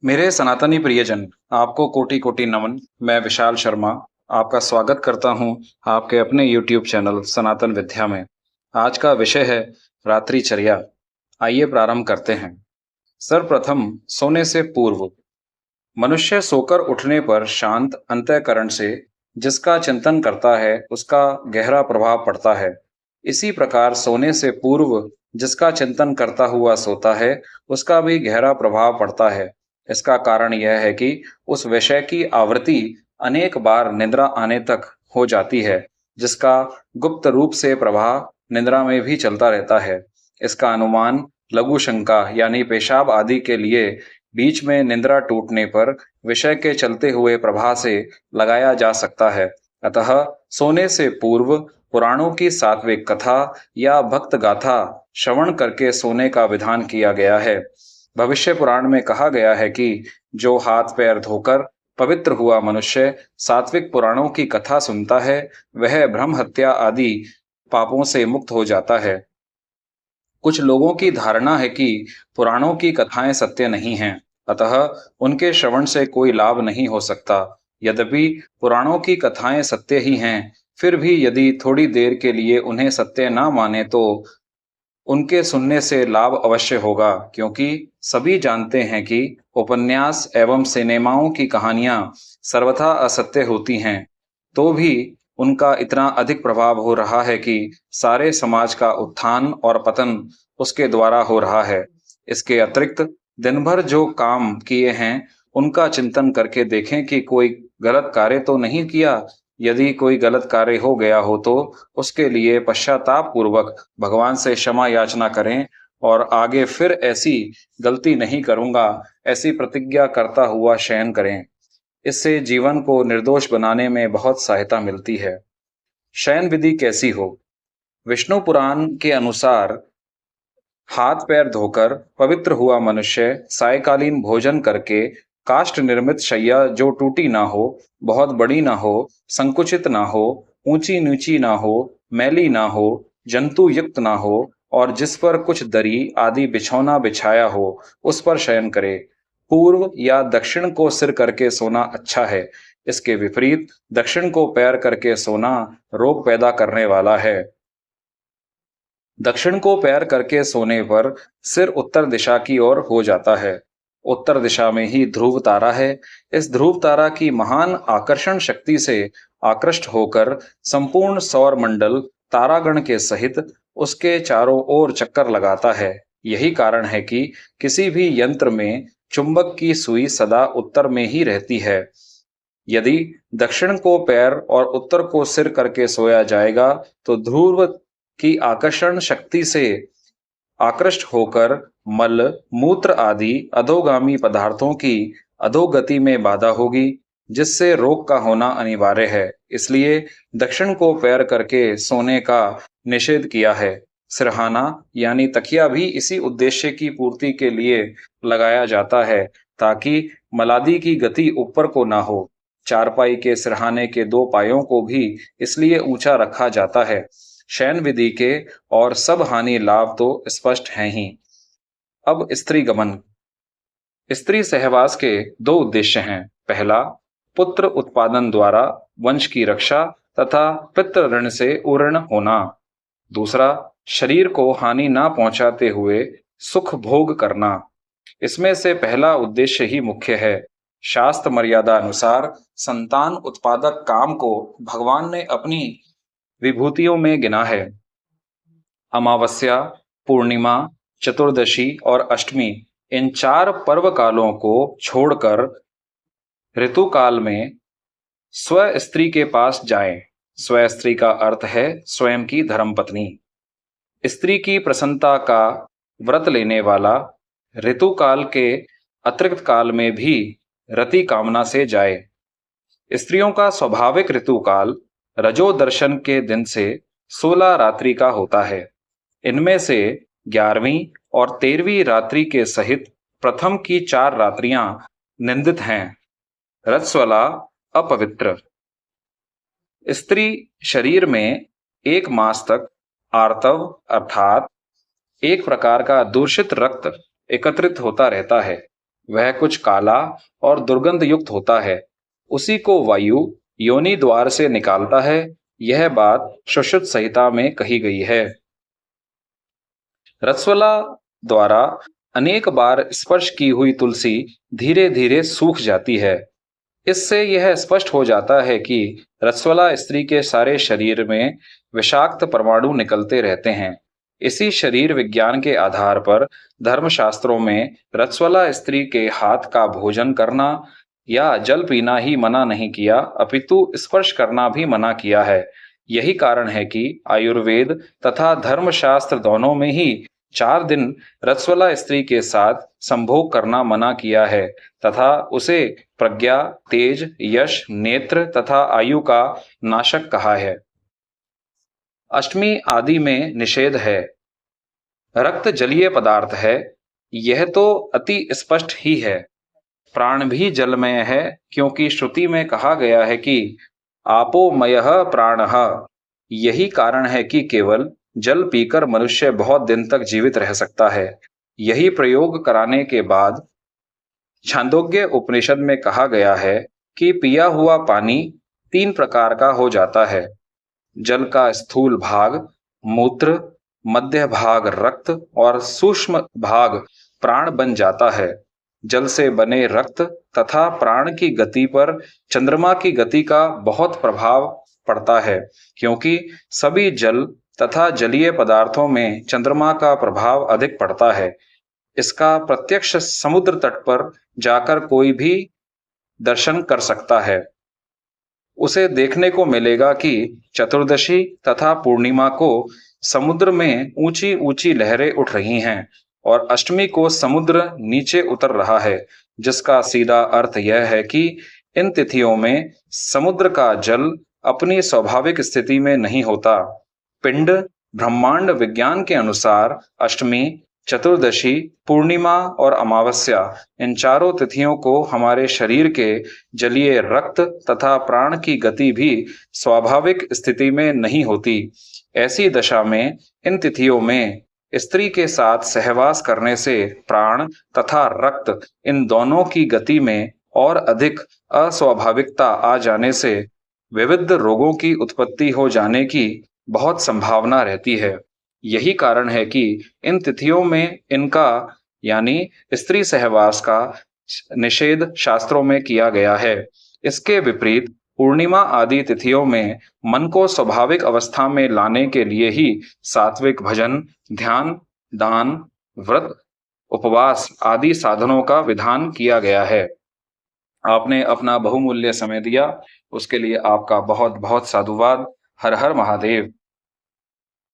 मेरे सनातनी प्रियजन, आपको कोटि कोटि नमन। मैं विशाल शर्मा आपका स्वागत करता हूं आपके अपने यूट्यूब चैनल सनातन विद्या में। आज का विषय है रात्रिचर्या। आइए प्रारंभ करते हैं। सर्वप्रथम, सोने से पूर्व। मनुष्य सोकर उठने पर शांत अंतःकरण से जिसका चिंतन करता है उसका गहरा प्रभाव पड़ता है। इसी प्रकार सोने से पूर्व जिसका चिंतन करता हुआ सोता है उसका भी गहरा प्रभाव पड़ता है। इसका कारण यह है कि उस विषय की आवृत्ति अनेक बार निद्रा आने तक हो जाती है, जिसका गुप्त रूप से प्रभाव निद्रा में भी चलता रहता है। इसका अनुमान लघु शंका यानी पेशाब आदि के लिए बीच में निद्रा टूटने पर विषय के चलते हुए प्रवाह से लगाया जा सकता है। अतः सोने से पूर्व पुराणों की सात्विक कथा या भक्त गाथा श्रवण करके सोने का विधान किया गया है। भविष्य पुराण में कहा गया है कि जो हाथ पैर धोकर पवित्र हुआ मनुष्य सात्विक पुराणों की कथा सुनता है वह ब्रह्म हत्या आदि पापों से मुक्त हो जाता है। कुछ लोगों की धारणा है कि पुराणों की कथाएं सत्य नहीं हैं, अतः उनके श्रवण से कोई लाभ नहीं हो सकता। यद्यपि पुराणों की कथाएं सत्य ही हैं, फिर भी यदि थोड़ी देर के लिए उन्हें सत्य ना माने तो उनके सुनने से लाभ अवश्य होगा, क्योंकि सभी जानते हैं कि उपन्यास एवं सिनेमाओं की कहानियां सर्वथा असत्य होती हैं, तो भी उनका इतना अधिक प्रभाव हो रहा है कि सारे समाज का उत्थान और पतन उसके द्वारा हो रहा है। इसके अतिरिक्त दिन भर जो काम किए हैं उनका चिंतन करके देखें कि कोई गलत कार्य तो नहीं किया। यदि कोई गलत कार्य हो गया हो तो उसके लिए पश्चाताप पूर्वक भगवान से क्षमा याचना करें और आगे फिर ऐसी गलती नहीं करूंगा ऐसी प्रतिज्ञा करता हुआ शयन करें। इससे जीवन को निर्दोष बनाने में बहुत सहायता मिलती है। शयन विधि कैसी हो? विष्णु पुराण के अनुसार हाथ पैर धोकर पवित्र हुआ मनुष्य सायकालीन भोजन करके काष्ठ निर्मित शैया जो टूटी ना हो, बहुत बड़ी ना हो, संकुचित ना हो, ऊंची नीची ना हो, मैली ना हो, जंतु युक्त ना हो और जिस पर कुछ दरी आदि बिछौना बिछाया हो उस पर शयन करे। पूर्व या दक्षिण को सिर करके सोना अच्छा है। इसके विपरीत दक्षिण को पैर करके सोना रोग पैदा करने वाला है। दक्षिण को पैर करके सोने पर सिर उत्तर दिशा की ओर हो जाता है। उत्तर दिशा में ही ध्रुव तारा है। इस ध्रुव तारा की महान आकर्षण शक्ति से आकृष्ट होकर संपूर्ण सौर मंडल तारागण के सहित उसके चारों ओर चक्कर लगाता है। यही कारण है कि किसी भी यंत्र में चुंबक की सुई सदा उत्तर में ही रहती है। यदि दक्षिण को पैर और उत्तर को सिर करके सोया जाएगा तो ध्रुव की आकर्षण शक्ति से आकृष्ट होकर मल मूत्र आदि अधोगामी पदार्थों की अधोगति में बाधा होगी, जिससे रोग का होना अनिवार्य है। इसलिए दक्षिण को पैर करके सोने का निषेध किया है। सिरहाना यानी तकिया भी इसी उद्देश्य की पूर्ति के लिए लगाया जाता है, ताकि मलादि की गति ऊपर को ना हो। चारपाई के सिरहाने के दो पायों को भी इसलिए ऊंचा रखा जाता है। शयन विधि के और सब हानि लाभ तो स्पष्ट हैं ही। अब स्त्री गमन। स्त्री सहवास के दो उद्देश्य हैं। पहला, पुत्र उत्पादन द्वारा वंश की रक्षा तथा पितृ ऋण से उऋण होना। दूसरा, शरीर को हानि ना पहुंचाते हुए सुख भोग करना। इसमें से पहला उद्देश्य ही मुख्य है। शास्त्र मर्यादा अनुसार संतान उत्पादक काम को भगवान ने अपनी विभूतियों में गिना है। अमावस्या, पूर्णिमा, चतुर्दशी और अष्टमी, इन चार पर्व कालों को छोड़कर ऋतु काल में स्व स्त्री के पास जाएं। स्व स्त्री का अर्थ है स्वयं की धर्मपत्नी। स्त्री की प्रसन्नता का व्रत लेने वाला ऋतु काल के अतिरिक्त काल में भी रति कामना से जाए। स्त्रियों का स्वाभाविक ऋतु काल रजो दर्शन के दिन से 16 रात्रि का होता है। इनमें से 11वीं और 13वीं रात्रि के सहित प्रथम की 4 रात्रियां निंदित हैं। रजस्वला अपवित्र। स्त्री शरीर में 1 मास तक आर्तव अर्थात एक प्रकार का दूषित रक्त एकत्रित होता रहता है। वह कुछ काला और दुर्गंध युक्त होता है। उसी को वायु योनि द्वार से निकालता है। यह बात सुश्रुत संहिता में कही गई है। रसवला द्वारा अनेक बार स्पर्श की हुई तुलसी धीरे धीरे सूख जाती है। इससे यह स्पष्ट हो जाता है कि रसवला स्त्री के सारे शरीर में विषाक्त परमाणु निकलते रहते हैं। इसी शरीर विज्ञान के आधार पर धर्मशास्त्रों में रसवला स्त्री के हाथ का भोजन करना या जल पीना ही मना नहीं किया, अपितु स्पर्श करना भी मना किया है। यही कारण है कि आयुर्वेद तथा धर्मशास्त्र दोनों में ही 4 दिन रसवला स्त्री के साथ संभोग करना मना किया है तथा उसे प्रज्ञा, तेज, यश, नेत्र तथा आयु का नाशक कहा है। अष्टमी आदि में निषेध है। रक्त जलीय पदार्थ है, यह तो अति स्पष्ट ही है। प्राण भी जलमय है, क्योंकि श्रुति में कहा गया है कि आपोमयः प्राणः। यही कारण है कि केवल जल पीकर मनुष्य बहुत दिन तक जीवित रह सकता है। यही प्रयोग कराने के बाद छांदोग्य उपनिषद में कहा गया है कि पिया हुआ पानी 3 प्रकार का हो जाता है। जल का स्थूल भाग मूत्र, मध्य भाग रक्त और सूक्ष्म भाग प्राण बन जाता है। जल से बने रक्त तथा प्राण की गति पर चंद्रमा की गति का बहुत प्रभाव पड़ता है, क्योंकि सभी जल तथा जलीय पदार्थों में चंद्रमा का प्रभाव अधिक पड़ता है। इसका प्रत्यक्ष समुद्र तट पर जाकर कोई भी दर्शन कर सकता है। उसे देखने को मिलेगा कि चतुर्दशी तथा पूर्णिमा को समुद्र में ऊंची ऊंची लहरें उठ रही हैं और अष्टमी को समुद्र नीचे उतर रहा है, जिसका सीधा अर्थ यह है कि इन तिथियों में समुद्र का जल अपनी स्वाभाविक स्थिति में नहीं होता। पिंड ब्रह्मांड विज्ञान के अनुसार अष्टमी, चतुर्दशी, पूर्णिमा और अमावस्या, इन चारों तिथियों को हमारे शरीर के जलीय रक्त तथा प्राण की गति भी स्वाभाविक स्थिति में नहीं होती। ऐसी दशा में इन तिथियों में स्त्री के साथ सहवास करने से प्राण तथा रक्त इन दोनों की गति में और अधिक अस्वाभाविकता आ जाने से विविध रोगों की उत्पत्ति हो जाने की बहुत संभावना रहती है। यही कारण है कि इन तिथियों में इनका यानी स्त्री सहवास का निषेध शास्त्रों में किया गया है। इसके विपरीत पूर्णिमा आदि तिथियों में मन को स्वाभाविक अवस्था में लाने के लिए ही सात्विक भजन, ध्यान, दान, व्रत, उपवास आदि साधनों का विधान किया गया है। आपने अपना बहुमूल्य समय दिया, उसके लिए आपका बहुत बहुत साधुवाद। हर हर महादेव।